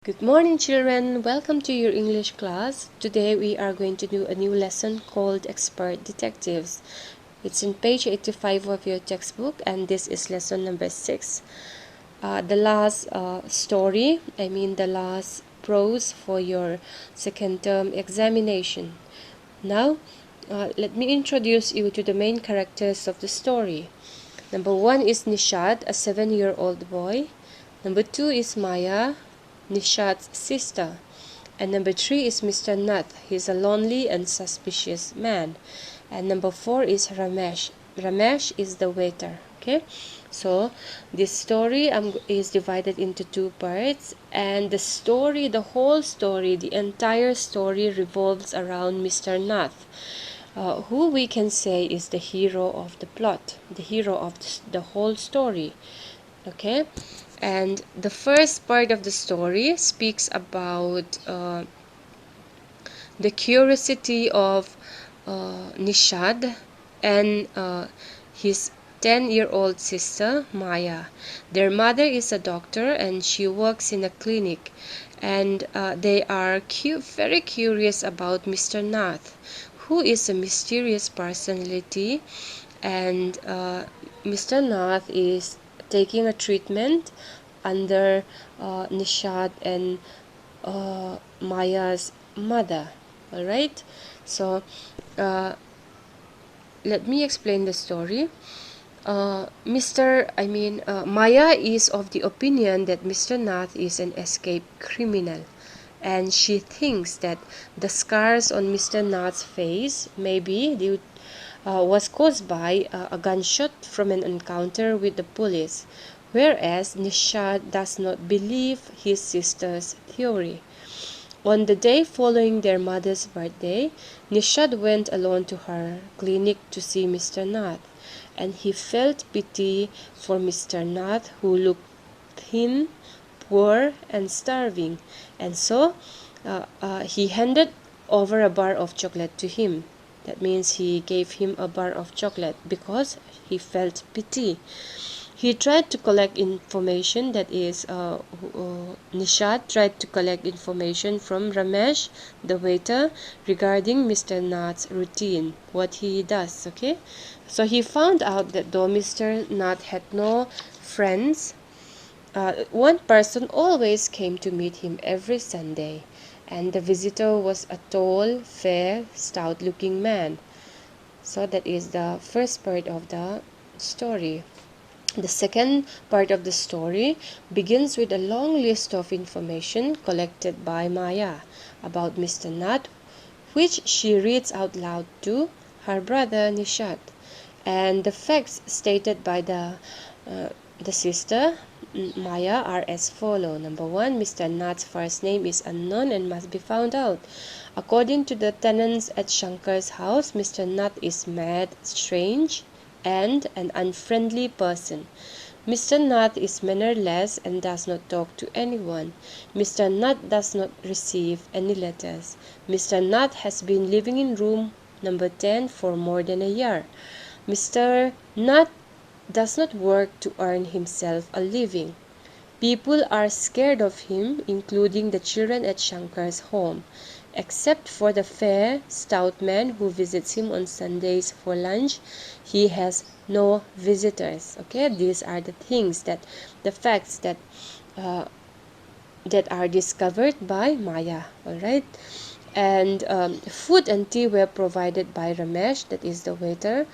Good morning, children. Welcome to your English class. Today we are going to do a new lesson called Expert Detectives. It's in page 85 of your textbook, and this is lesson number 6. The last the last prose for your second term examination. Now, let me introduce you to the main characters of the story. Number 1 is Nishad, a 7-year-old boy. Number 2 is Maya, Nishad's sister. And number 3 is Mr. Nath. He's a lonely and suspicious man. And number 4 is Ramesh. Ramesh is the waiter. Okay, so this story is divided into 2 parts, and the whole story, the entire story revolves around Mr. Nath, who we can say is the hero of the plot, the hero of the whole story. Okay, and the first part of the story speaks about the curiosity of Nishad and his 10-year-old sister Maya. Their mother is a doctor and she works in a clinic, and they are very curious about Mr. Nath, who is a mysterious personality, and Mr. Nath is taking a treatment under Nishad and Maya's mother. All right, so let me explain the story. Maya is of the opinion that Mr. Nath is an escaped criminal, and she thinks that the scars on Mr. Nath's face was caused by a gunshot from an encounter with the police, whereas Nishad does not believe his sister's theory. On the day following their mother's birthday, Nishad went alone to her clinic to see Mr. Nath, and he felt pity for Mr. Nath, who looked thin, poor, and starving, and so he handed over a bar of chocolate to him. That means he gave him a bar of chocolate because he felt pity. He tried to collect information, Nishad tried to collect information from Ramesh, the waiter, regarding Mr. Nath's routine, what he does, okay? So he found out that though Mr. Nath had no friends, one person always came to meet him every Sunday, and the visitor was a tall, fair, stout-looking man. So that is the first part of the story. The second part of the story begins with a long list of information collected by Maya about Mr. Nath, which she reads out loud to her brother Nishad. And the facts stated by the sister Maya are as follow. Number 1, Mr. Nath's first name is unknown and must be found out. According to the tenants at Shankar's house, Mr. Nath is mad, strange, and an unfriendly person. Mr. Nath is mannerless and does not talk to anyone. Mr. Nath does not receive any letters. Mr. Nath has been living in room number 10 for more than a year. Mr. Nath does not work to earn himself a living. People are scared of him, including the children at Shankar's home, except for the fair, stout man who visits him on Sundays for lunch. He has no visitors. Okay, these are the facts that are discovered by Maya. All right, and food and tea were provided by Ramesh, that is the waiter,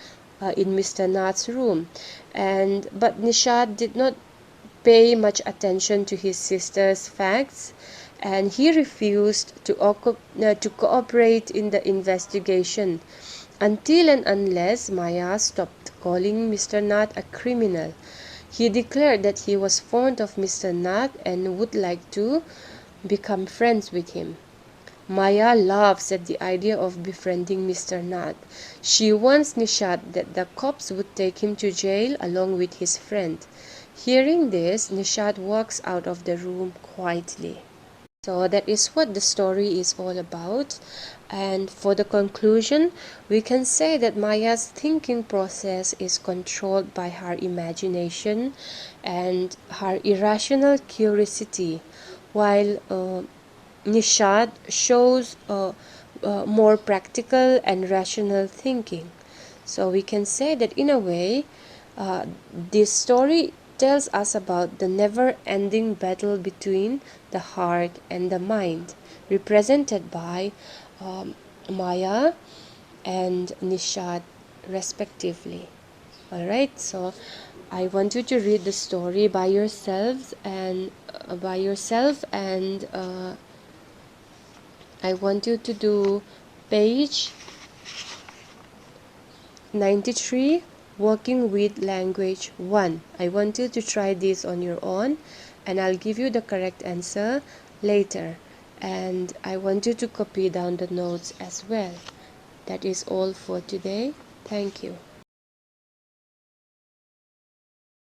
in Mr. Nath's room, but Nishad did not pay much attention to his sister's facts, and he refused to cooperate in the investigation until and unless Maya stopped calling Mr. Nath a criminal. He declared that he was fond of Mr. Nath and would like to become friends with him. Maya laughs at the idea of befriending Mr. Nath. She warns Nishad that the cops would take him to jail along with his friend. Hearing this, Nishad walks out of the room quietly. So that is what the story is all about. And for the conclusion, we can say that Maya's thinking process is controlled by her imagination and her irrational curiosity, while Nishad shows more practical and rational thinking. So we can say that in a way, this story tells us about the never-ending battle between the heart and the mind, represented by Maya and Nishad respectively. Alright, so I want you to read the story by yourselves and I want you to do page 93, working with language 1. I want you to try this on your own and I'll give you the correct answer later. And I want you to copy down the notes as well. That is all for today. Thank you.